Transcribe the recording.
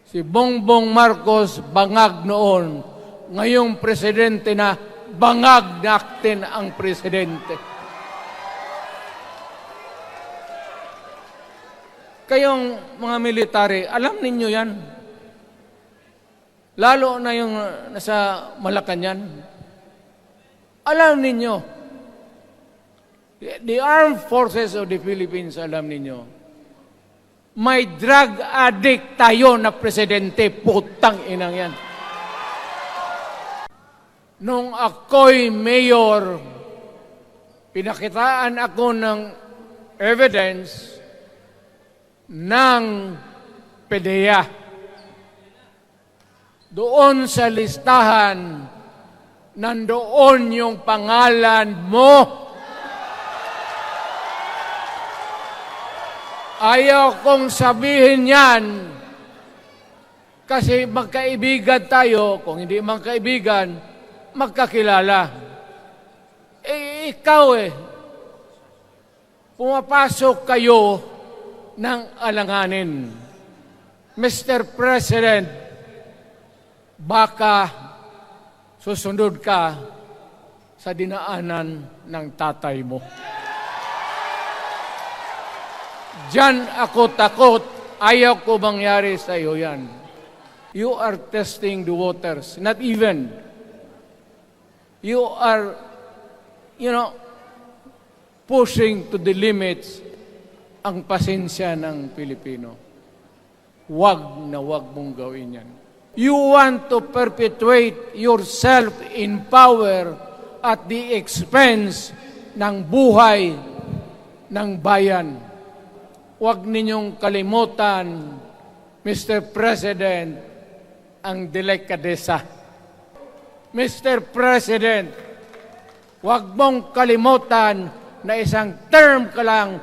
Si Bongbong Marcos bangag noon, ngayong presidente na bangag natin ang presidente. Kayong mga military, alam ninyo yan. Lalo na yung nasa Malacanang. Alam ninyo, the armed forces of the Philippines, alam ninyo, may drug addict tayo na presidente, putang inang yan. Nung ako'y mayor, pinakitaan ako ng evidence ng PDEA. Doon sa listahan, nandoon yung pangalan mo. Ayaw kong sabihin yan kasi magkaibigan tayo. Kung hindi magkaibigan, magkakilala. Ikaw pumapasok kayo ng alanganin. Mr. President, baka susunod ka sa dinaanan ng tatay mo. Diyan ako takot. Ayaw ko mangyari sa iyo yan. You are testing the waters. Not even. You are, pushing to the limits ang pasensya ng Pilipino. Wag na wag mong gawin yan. You want to perpetuate yourself in power at the expense ng buhay ng bayan. Huwag ninyong kalimutan, Mr. President, ang delikadesa. Mr. President, huwag mong kalimutan na isang term ka lang